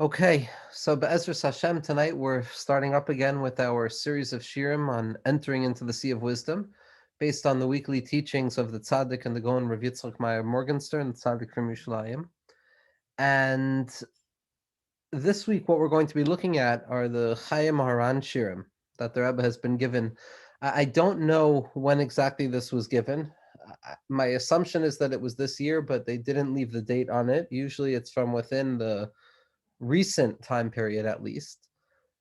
Okay, so Be'ezras Hashem, tonight we're starting up again with our series of shirim on entering into the Sea of Wisdom, based on the weekly teachings of the Tzaddik and the Gaon Rav Yitzchak Meyer Morgenstern, the Tzaddik from Yerushalayim. And this week, what we're going to be looking at are the Chayei Moharan shirim that the Rebbe has been given. I don't know when exactly this was given. My assumption is that it was this year, but they didn't leave the date on it. Usually it's from within the recent time period at least.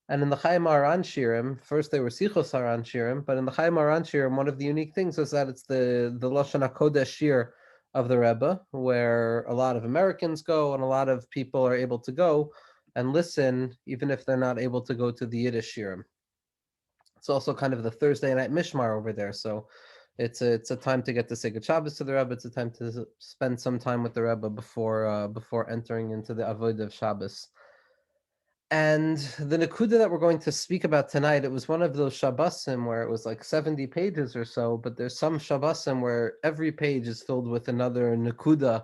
And in the Chayei Moharan Shirim, first they were Sichos Haran Shirim, but in the Chayei Moharan Shirim, one of the unique things is that it's the Lashon HaKodesh Shir of the Rebbe, where a lot of Americans go and a lot of people are able to go and listen, even if they're not able to go to the Yiddish Shirim. It's also kind of the Thursday night Mishmar over there, so it's a time to get to say good Shabbos to the Rebbe. It's a time to spend some time with the Rebbe before entering into the Avodah of Shabbos. And the Nakuda that we're going to speak about tonight, it was one of those Shabbosim where it was like 70 pages or so, but there's some Shabbosim where every page is filled with another Nakuda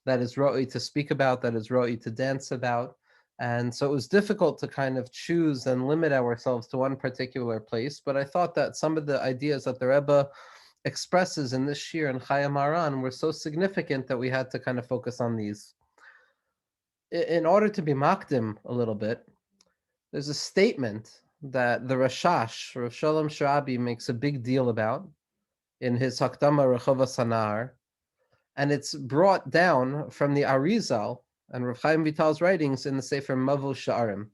that is Ro'i to speak about, that is Ro'i to dance about. And so it was difficult to kind of choose and limit ourselves to one particular place. But I thought that some of the ideas that the Rebbe expresses in this shir and Chayei Moharan were so significant that we had to kind of focus on these. In order to be makdim a little bit, there's a statement that the Rashash, Rav Shalom Sharabi, makes a big deal about in his Hakdama Rechovas Hanar, and it's brought down from the Arizal and Rav Chaim Vital's writings in the Sefer Mavos Sha'arim.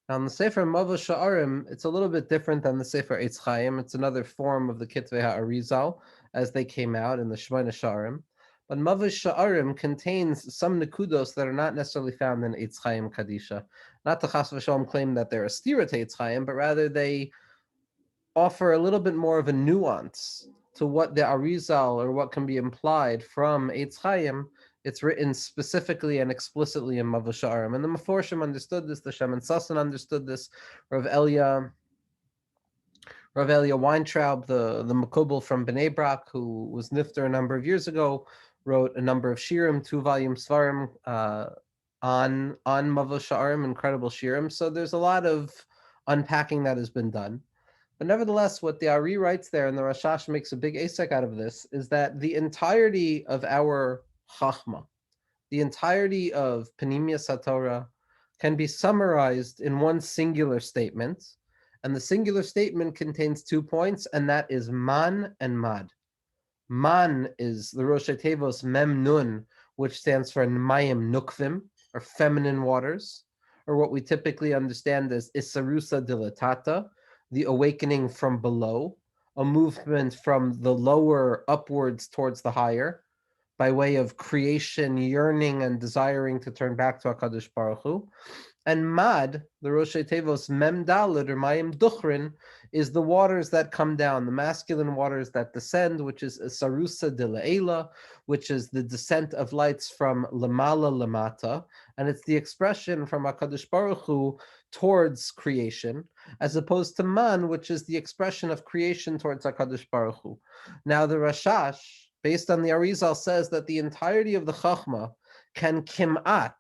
Now, in the Sefer Mavos Sha'arim, it's a little bit different than the Sefer Eitz Chaim. It's another form of the Kitvei HaArizal as they came out in the Shemona Sha'arim. But Mavos Sha'arim contains some nekudos that are not necessarily found in Eitz Chaim Kadisha. Not to Chas v'Shalom claim that they're a stira to Eitz Chaim, but rather they offer a little bit more of a nuance to what the Arizal or what can be implied from Eitz Chaim. It's written specifically and explicitly in Mavos Sha'arim. And the Meforshim understood this, the Shemin Sasson understood this, Rav Elia Weintraub, the Makubal from Bnei Brak, who was Nifter a number of years ago, wrote a number of shirim, 2-volume svarim on Mavos Sha'arim, incredible shirim. So there's a lot of unpacking that has been done. But nevertheless, what the Ari writes there, and the Rashash makes a big asek out of this, is that the entirety of our Chachma, the entirety of Panimiyas HaTorah, can be summarized in one singular statement. And the singular statement contains 2 points, and that is man and mad. Man is the Rosh Tevos Mem Nun, which stands for Mayim Nukvim, or feminine waters, or what we typically understand as Isarusa Dilatata, the awakening from below, a movement from the lower upwards towards the higher, by way of creation, yearning and desiring to turn back to HaKadosh Baruch Hu. And Mad, the Rosh Tevos Mem Daled or Mayim Duchrin, is the waters that come down, the masculine waters that descend, which is Sarusa de Le'ela, which is the descent of lights from Lamala Lamata, and it's the expression from HaKadosh Baruch Hu towards creation, as opposed to Man, which is the expression of creation towards HaKadosh Baruch Hu. Now the Rashash, based on the Arizal, says that the entirety of the Chachma can kimat,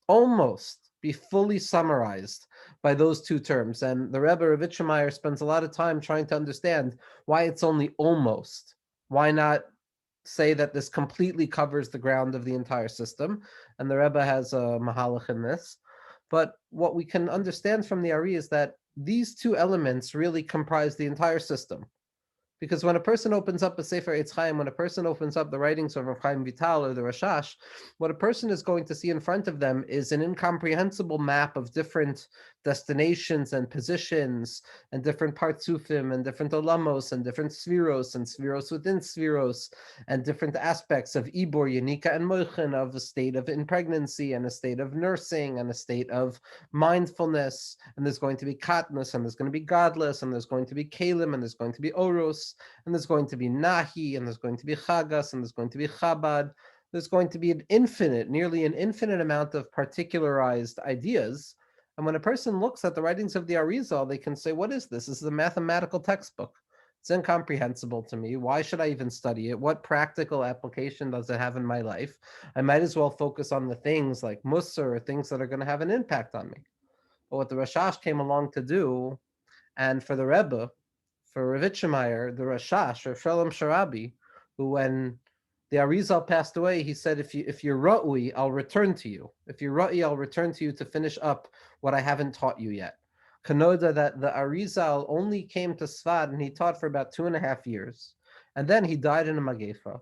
almost, be fully summarized by those 2 terms. And the Rebbe Rav Itchemeyer spends a lot of time trying to understand why it's only almost. Why not say that this completely covers the ground of the entire system? And the Rebbe has a mahalach in this. But what we can understand from the Ari is that these 2 elements really comprise the entire system. Because when a person opens up a Sefer Eitz Chaim, when a person opens up the writings of Rav Chaim Vital or the Rashash, what a person is going to see in front of them is an incomprehensible map of different destinations and positions and different partsufim and different olamos and different spheros within spheros and different aspects of Ibor, Yanika, and Moichin, of a state of in pregnancy and a state of nursing and a state of mindfulness. And there's going to be Katnus and there's going to be Godless and there's going to be Kalim and there's going to be Oros and there's going to be Nahi, and there's going to be Chagas, and there's going to be Chabad. There's going to be nearly an infinite amount of particularized ideas. And when a person looks at the writings of the Arizal, they can say, what is this? This is a mathematical textbook. It's incomprehensible to me. Why should I even study it? What practical application does it have in my life? I might as well focus on the things like Musar or things that are going to have an impact on me. But what the Rashash came along to do, and for the Rebbe, for Ravitchemeyer, the Rashash, or Shalom Sharabi, who when the Arizal passed away, he said, if you're Ra'ui, I'll return to you. If you're Ra'ui, I'll return to you to finish up what I haven't taught you yet. Kanoda, that the Arizal only came to Sfad and he taught for about 2.5 years. And then he died in a Magefa.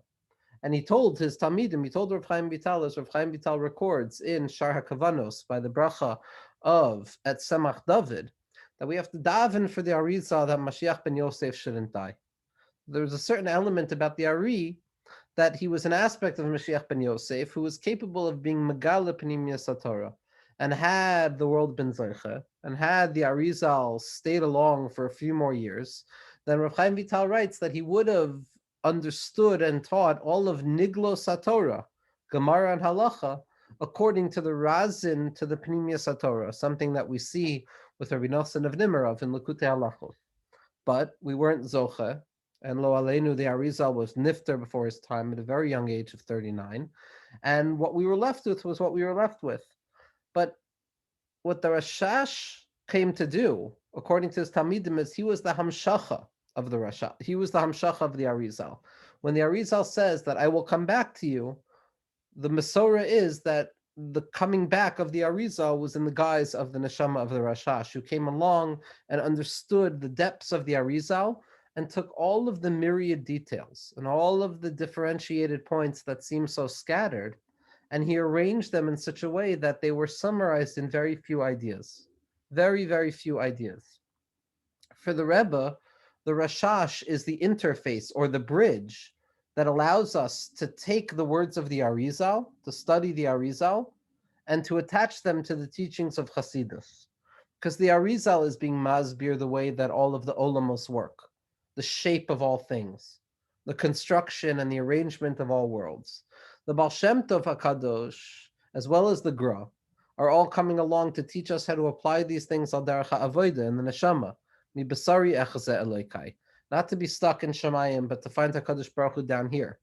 And he told his Talmidim, he told Rav Chaim Vital, as Rav Chaim Vital records in Shar HaKavanos by the bracha of at Semach David, that we have to daven for the Arizal that Mashiach ben Yosef shouldn't die. There's a certain element about the Ari that he was an aspect of Mashiach ben Yosef who was capable of being Megala Pnimiyas Satorah. And had the world been Zoiche, and had the Arizal stayed along for a few more years, then Rav Chaim Vital writes that he would have understood and taught all of Niglo Satorah, Gemara and Halacha, according to the Razin to the Pnimiyas Satorah, something that we see with Rabbi Nosson of Nimerov in Likutei Halachos. But we weren't Zoche, and Lo Aleinu, the Arizal was nifter before his time at a very young age of 39, and what we were left with was what we were left with. But what the Rashash came to do, according to his Talmidim, is he was the Hamshacha of the Rashash. He was the Hamshacha of the Arizal. When the Arizal says that I will come back to you, the Masorah is that the coming back of the Arizal was in the guise of the Neshama of the Rashash, who came along and understood the depths of the Arizal and took all of the myriad details and all of the differentiated points that seem so scattered, and he arranged them in such a way that they were summarized in very few ideas. Very, very few ideas. For the Rebbe, the Rashash is the interface or the bridge that allows us to take the words of the Arizal, to study the Arizal, and to attach them to the teachings of Hasidus. Because the Arizal is being masbir the way that all of the olamos work, the shape of all things, the construction and the arrangement of all worlds. The Baal Shem Tov HaKadosh, as well as the Gra, are all coming along to teach us how to apply these things al derech ha'avoda in the neshama. Mi basari echazeh Elokai. Not to be stuck in Shemayim, but to find HaKadosh Baruch Hu down here.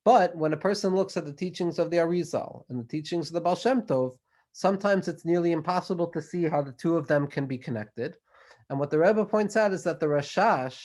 But when a person looks at the teachings of the Arizal and the teachings of the Baal Shem Tov, sometimes it's nearly impossible to see how the two of them can be connected. And what the Rebbe points out is that the Rashash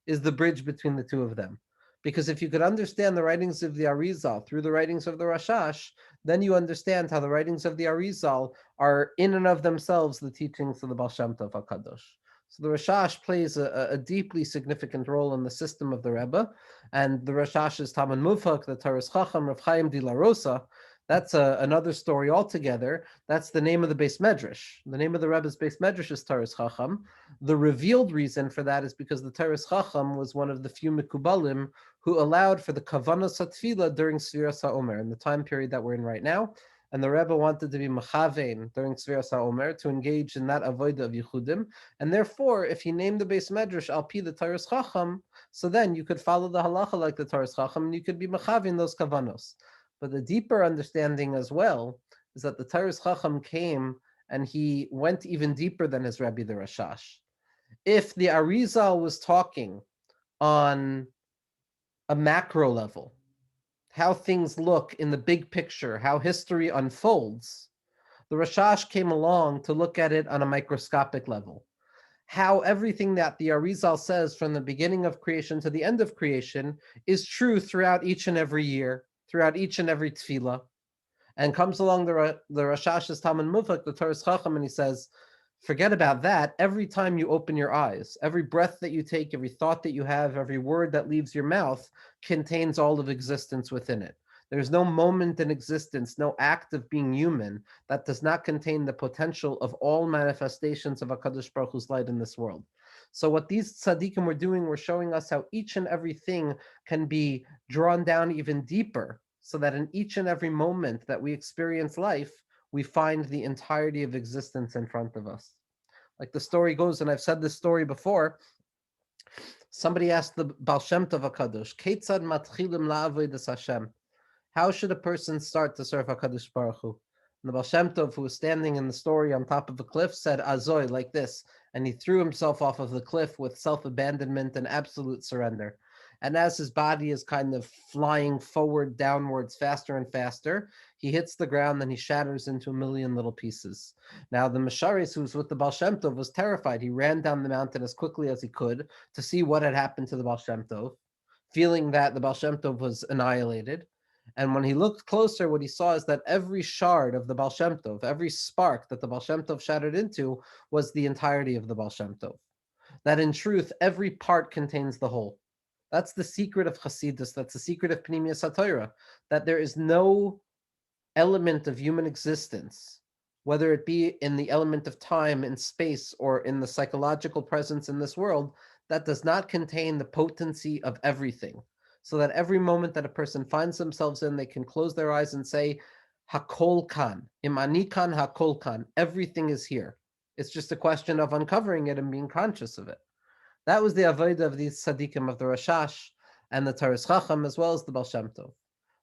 is the bridge between the two of them. Because if you could understand the writings of the Arizal through the writings of the Rashash, then you understand how the writings of the Arizal are in and of themselves the teachings of the Baal Shem Tov HaKadosh. So the Rashash plays a deeply significant role in the system of the Rebbe, and the Rashash's Talmud Mufak, the Taras Chacham, Rav Chaim de la Rosa, that's another story altogether. That's the name of the Beis Medrash. The name of the Rebbe's Beis Medrash is Taras Chacham. The revealed reason for that is because the Taras Chacham was one of the few Mikubalim who allowed for the Kavanas HaTfilah during Sfiras HaOmer, in the time period that we're in right now. And the Rebbe wanted to be mechavein during Sfiras HaOmer, to engage in that avodah of Yechudim. And therefore, if he named the Beis Medrash al pi the Taras Chacham, so then you could follow the halacha like the Taras Chacham, and you could be mechavein those kavanos. But the deeper understanding as well is that the Taras Chacham came and he went even deeper than his Rebbe, the Rashash. If the Arizal was talking on a macro level, how things look in the big picture, how history unfolds, the Rashash came along to look at it on a microscopic level. How everything that the Arizal says from the beginning of creation to the end of creation is true throughout each and every year, throughout each and every tefillah. And comes along the Rashash's Talmud Mufak, the Taras Chacham, and he says, forget about that. Every time you open your eyes, every breath that you take, every thought that you have, every word that leaves your mouth contains all of existence within it. There's no moment in existence, no act of being human that does not contain the potential of all manifestations of HaKadosh Baruch Hu's light in this world. So what these tzaddikim were doing were showing us how each and everything can be drawn down even deeper, so that in each and every moment that we experience life, we find the entirety of existence in front of us. Like the story goes, and I've said this story before, somebody asked the Baal Shem Tov HaKadosh, Ketzad matchilim la'avodas Hashem? How should a person start to serve HaKadosh Baruch Hu? And the Baal Shem Tov, who was standing in the story on top of a cliff, said, Azoy, like this, and he threw himself off of the cliff with self-abandonment and absolute surrender. And as his body is kind of flying forward, downwards, faster and faster, he hits the ground and he shatters into a million little pieces. Now, the Masharis, who was with the Baal Shem Tov, was terrified. He ran down the mountain as quickly as he could to see what had happened to the Baal Shem Tov, feeling that the Baal Shem Tov was annihilated. And when he looked closer, what he saw is that every shard of the Baal Shem Tov, every spark that the Baal Shem Tov shattered into, was the entirety of the Baal Shem Tov. That in truth, every part contains the whole. That's the secret of Hasidus. That's the secret of Pnimiyas HaTorah, that there is no element of human existence, whether it be in the element of time and space or in the psychological presence in this world, that does not contain the potency of everything. So that every moment that a person finds themselves in, they can close their eyes and say, Hakol kan, imani kan, hakol kan, everything is here. It's just a question of uncovering it and being conscious of it. That was the avodah of these tzaddikim of the Rashash and the Taras Chacham, as well as the Baal Shem Tov.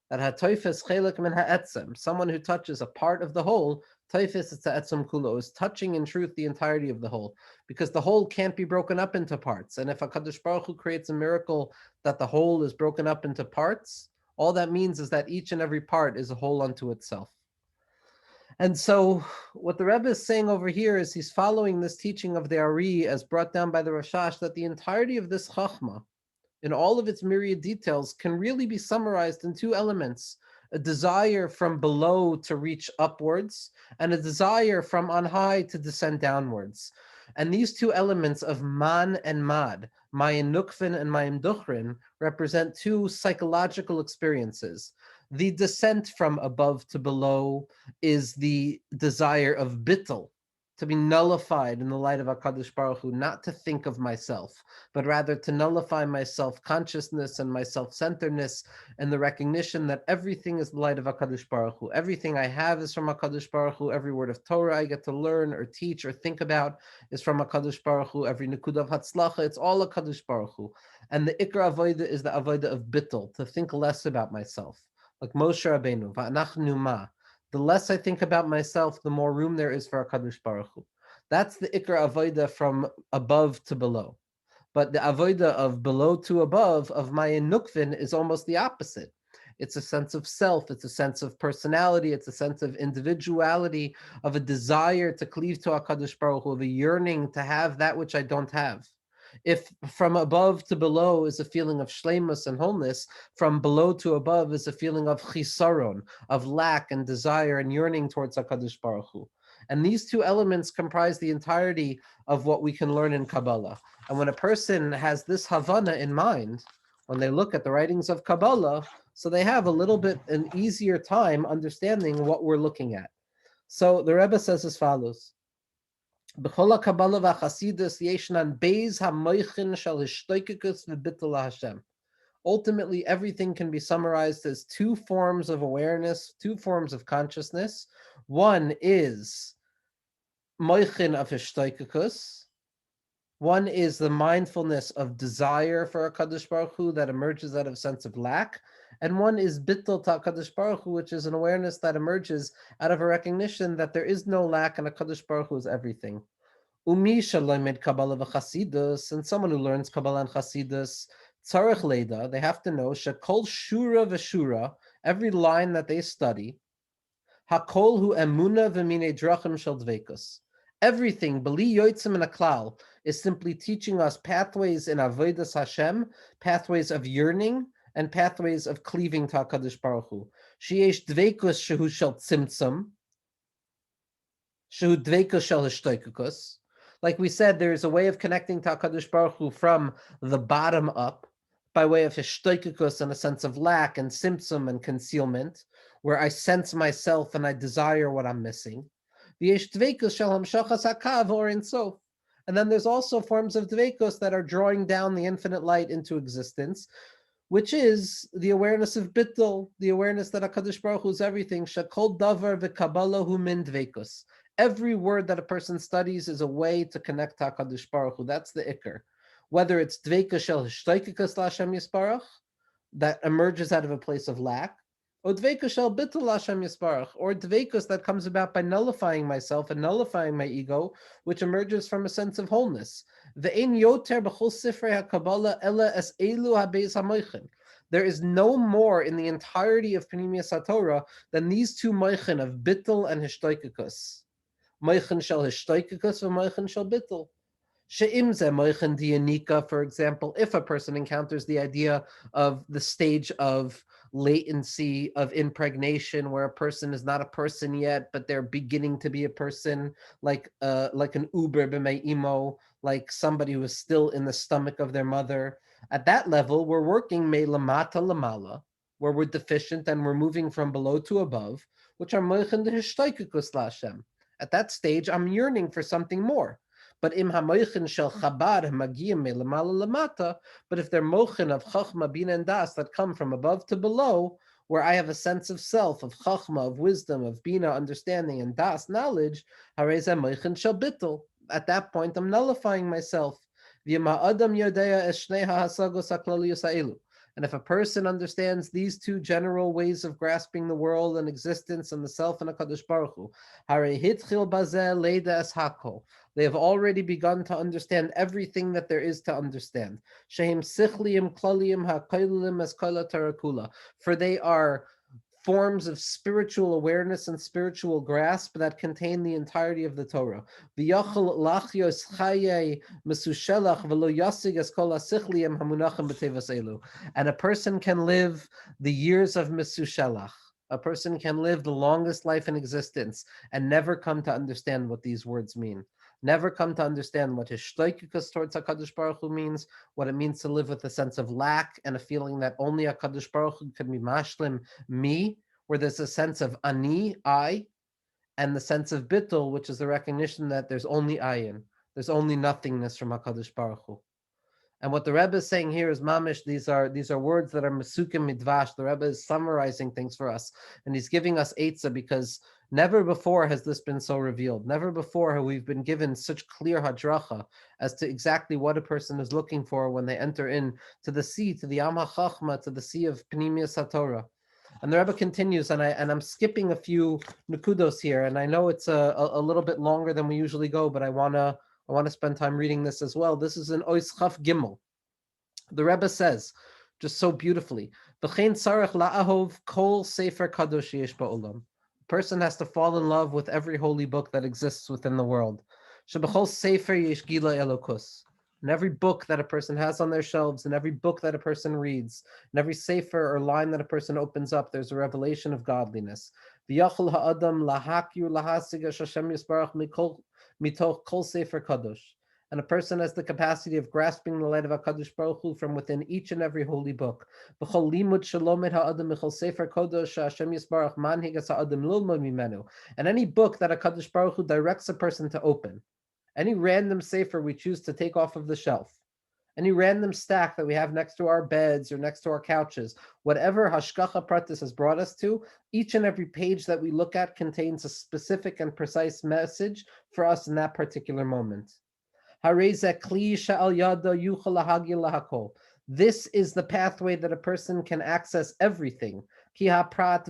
That hatoifes chelik min ha'etzem, someone who touches a part of the whole, toifes it's ha'etzem kulo, is touching in truth the entirety of the whole, because the whole can't be broken up into parts. And if HaKadosh Baruch Hu creates a miracle that the whole is broken up into parts, all that means is that each and every part is a whole unto itself. And so what the Rebbe is saying over here is he's following this teaching of the Ari as brought down by the Rashash, that the entirety of this Chachma, in all of its myriad details, can really be summarized in two elements: a desire from below to reach upwards, and a desire from on high to descend downwards. And these two elements of man and mad, Mayim Nukvin and Mayim Duchrin, represent two psychological experiences. The descent from above to below is the desire of bittul, to be nullified in the light of HaKadosh Baruch Hu, not to think of myself, but rather to nullify my self-consciousness and my self-centeredness, and the recognition that everything is the light of HaKadosh Baruch Hu. Everything I have is from HaKadosh Baruch Hu. Every word of Torah I get to learn or teach or think about is from HaKadosh Baruch Hu. Every nikud of Hatzlacha, it's all HaKadosh Baruch Hu. And the Ikra Avodah is the Avodah of bittul, to think less about myself. Like Moshe Rabbeinu, Va'anachnu ma. The less I think about myself, the more room there is for HaKadosh Baruch Hu. That's the Ikra Avodah from above to below. But the Avodah of below to above, of Mayim Nukvin, is almost the opposite. It's a sense of self, it's a sense of personality, it's a sense of individuality, of a desire to cleave to HaKadosh Baruch Hu, of a yearning to have that which I don't have. If from above to below is a feeling of shleimus and wholeness, from below to above is a feeling of chisaron, of lack and desire and yearning towards HaKadosh Baruch Hu. And these two elements comprise the entirety of what we can learn in Kabbalah. And when a person has this Havana in mind, when they look at the writings of Kabbalah, so they have a little bit an easier time understanding what we're looking at. So the Rebbe says as follows: B'chol HaKabbalah v'Chasidus yeshnan beis hamoichin shel hishtoikekus v'bittul Hashem. Ultimately, everything can be summarized as two forms of awareness, two forms of consciousness. One is moichin of hishtoikekus. One is the mindfulness of desire for HaKadosh Baruch Hu that emerges out of a sense of lack. And one is bittul to HaKadosh Baruch Hu, which is an awareness that emerges out of a recognition that there is no lack and HaKadosh Baruch Hu is everything. Umi shalomed Kabbalah v'Chasidus, and someone who learns Kabbalah and Chasidus, tzarech leida, they have to know, shekol shura v'shura, every line that they study, hakol hu emuna v'minei drachim shel dveikus. Everything, b'li yoitzim and aklal, is simply teaching us pathways in avodas Hashem, pathways of yearning, and pathways of cleaving to HaKadosh Baruch Hu. Sheyesh dveikus shehu shel tzimtzum, shehu dveikus shel hishtoikekus. Like we said, there is a way of connecting to HaKadosh Baruch Hu from the bottom up, by way of hishtoikekus and a sense of lack and tzimtzum and concealment, where I sense myself and I desire what I'm missing. V'yesh dveikus shel hamshachas hakav or in sof. And then there's also forms of dveikus that are drawing down the infinite light into existence, which is the awareness of bittul, the awareness that HaKadosh Baruch Hu is everything. Shekol davar v'kabbalah hu min dveikus. Every word that a person studies is a way to connect to HaKadosh Baruch Hu. That's the ikar. Whether it's dveikus shel hishtoikekus l'Hashem Yisparach, that emerges out of a place of lack, or dveikus that comes about by nullifying myself and nullifying my ego, which emerges from a sense of wholeness. Ve'ein yoter b'chol sifrei haKabbalah ela es elu habeis hamoichin. There is no more in the entirety of Pnimius HaTorah than these two moichin of bittul and hishtoikikus. Moichin shel hishtoikikus and moichin shel bittul. She'im ze moichin dianika, for example, if a person encounters the idea of the stage of latency of impregnation where a person is not a person yet, but they're beginning to be a person, like an uber b'mei imo, like somebody who is still in the stomach of their mother. At that level, we're working me lamata lamala, where we're deficient and we're moving from below to above, which are moichin de hishtoikikus la'Hashem. At that stage, I'm yearning for something more. But im hamoichin shel Chabad magiyim melamala lamata, but if they're mochin of chachma, bina, and das that come from above to below, where I have a sense of self, of chachma, of wisdom, of bina, understanding, and das, knowledge, hareza moichin shel bittul. At that point, I'm nullifying myself. V'yema adam yodea es shnei ha'hasagos ha'klaliyos ha'elu. And if a person understands these two general ways of grasping the world and existence and the self and HaKadosh Baruch Hu, harei hitchil bazeh leida es hakol. They have already begun to understand everything that there is to understand. Shehem sichliim klaliim ha'koilim es koila tarakula. For they are forms of spiritual awareness and spiritual grasp that contain the entirety of the Torah. V'yachol lachios chaye mesushelach v'lo yasig es kol ha'sichliim hamunachim b'tevas elu. And a person can live the years of mesushelach. A person can live the longest life in existence and never come to understand what these words mean. Never come to understand what his shtoikikus towards HaKadosh Baruch Hu means, what it means to live with a sense of lack and a feeling that only HaKadosh Baruch Hu can be mashlim, me, where there's a sense of ani, I, and the sense of bittul, which is the recognition that there's only ayin, there's only nothingness from HaKadosh Baruch Hu. And what the Rebbe is saying here is mamish. These are words that are mesukim midvash. The Rebbe is summarizing things for us, and he's giving us eitzah because never before has this been so revealed. Never before have we been given such clear hadracha as to exactly what a person is looking for when they enter in to the sea, to the Am HaChachma, to the sea of Pnimius HaTorah. And the Rebbe continues, and I'm skipping a few nukudos here, and I know it's a little bit longer than we usually go, but I wanna spend time reading this as well. This is in Ois Chaf Gimel. The Rebbe says, just so beautifully, V'chein tzarech la'ahov kol sefer kadosh yesh ba'olam. A person has to fall in love with every holy book that exists within the world. Shebechol sefer yesh gila elokus. And every book that a person has on their shelves, and every book that a person reads, and every sefer or line that a person opens up, there's a revelation of godliness. V'yachol ha'adam lahakyu lahasig Hashem yisbarach mitoch kol sefer kadosh. And a person has the capacity of grasping the light of HaKadosh Baruch Hu from within each and every holy book. And any book that HaKadosh Baruch Hu directs a person to open, any random sefer we choose to take off of the shelf, any random stack that we have next to our beds or next to our couches, whatever Hashgacha Pratis has brought us to, each and every page that we look at contains a specific and precise message for us in that particular moment. This is the pathway that a person can access everything. Because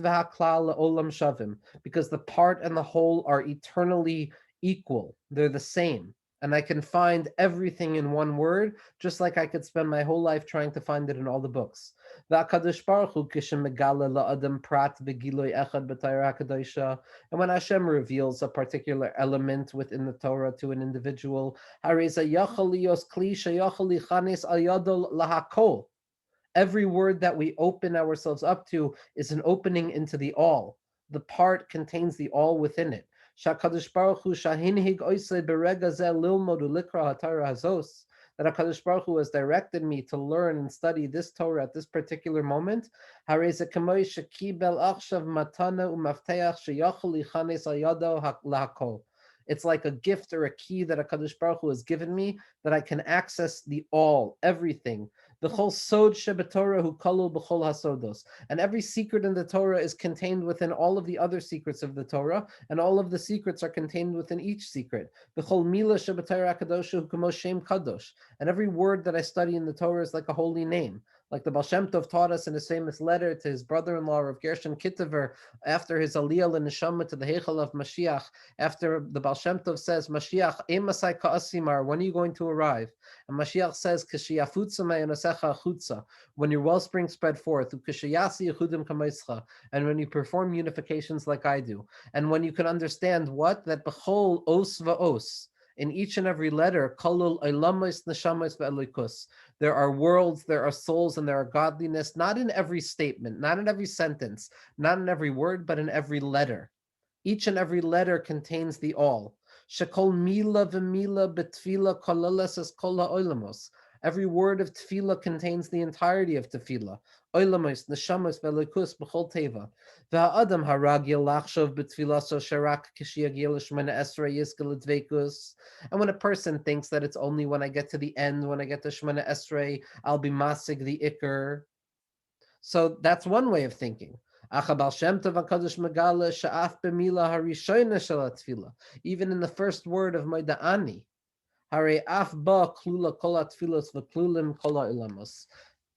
the part and the whole are eternally equal. They're the same. And I can find everything in one word, just like I could spend my whole life trying to find it in all the books. And when Hashem reveals a particular element within the Torah to an individual, every word that we open ourselves up to is an opening into the all. The part contains the all within it. Shakadosh Baruch Hu shahinhig oisei berega zeh lilmod ulikra haTorah hazos, that HaKadosh Baruch Hu has directed me to learn and study this Torah at this particular moment. Harei k'moi shekibel achshav matana umafteach sheyachol lichanes al yado lahakol. It's like a gift or a key that HaKadosh Baruch Hu has given me that I can access the all, everything. B'chol sod shebetorah hu kalul b'chol hasodos. And every secret in the Torah is contained within all of the other secrets of the Torah, and all of the secrets are contained within each secret. B'chol mila shebetorah kadosh hu kamo shem kadosh. And every word that I study in the Torah is like a holy name. Like the Baal Shem Tov taught us in his famous letter to his brother-in-law of Gershon Kitover after his aliyah and neshama to the Heichal of Mashiach. After the Baal Shem Tov says, Mashiach, emasai ka'asimar, when are you going to arrive? And Mashiach says, Kishiyafutza me'yonasecha achutza, when your wellspring spread forth, ukishiyasi yechudim kamaischa, and when you perform unifications like I do, and when you can understand what? That b'chol os va'os, in each and every letter, kolul oilamos neshamos ve'elikus, there are worlds, there are souls, and there are godliness, not in every statement, not in every sentence, not in every word, but in every letter. Each and every letter contains the all. Shekol mila v'mila betfila kolalas es kol ha'olamos. Every word of tefillah contains the entirety of tefillah. Oilamos, neshamos, ve'elikus, b'chol teva. V'ha'adam haragil lachshov betfilaso sharak kishiagil shmena esra yizkel dveikus. And when a person thinks that it's only when I get to the end, when I get to shmena esrei, I'll be masig the ikr. So that's one way of thinking. Even in the first word of Moeda'ani,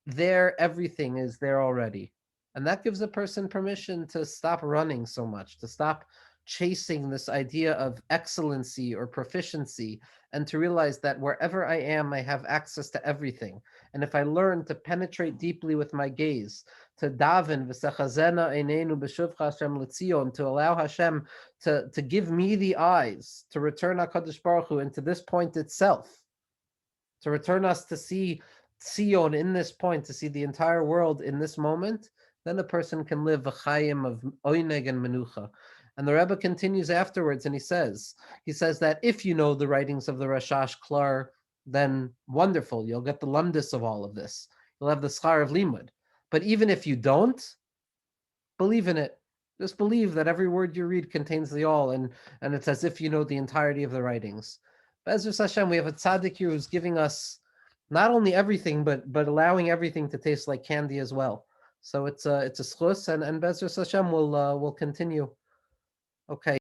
there everything is there already. And that gives a person permission to stop running so much, to stop chasing this idea of excellency or proficiency, and to realize that wherever I am, I have access to everything. And if I learn to penetrate deeply with my gaze, to daven, v'sechazena einenu b'shuvcha Hashem l'tzion, to allow Hashem to give me the eyes, to return HaKadosh Baruch Hu into this point itself, to return us to see Tzion in this point, to see the entire world in this moment, then a person can live a chayim of oineg and menucha. And the Rebbe continues afterwards, and he says that if you know the writings of the Rashash Klar, then wonderful, you'll get the lumdis of all of this. You'll have the schar of limud. But even if you don't, believe in it. Just believe that every word you read contains the all, and it's as if you know the entirety of the writings. Be'ezus Hashem, we have a tzaddik here who's giving us not only everything, but allowing everything to taste like candy as well. So it's a schus, and Be'ezus Hashem will continue. Okay.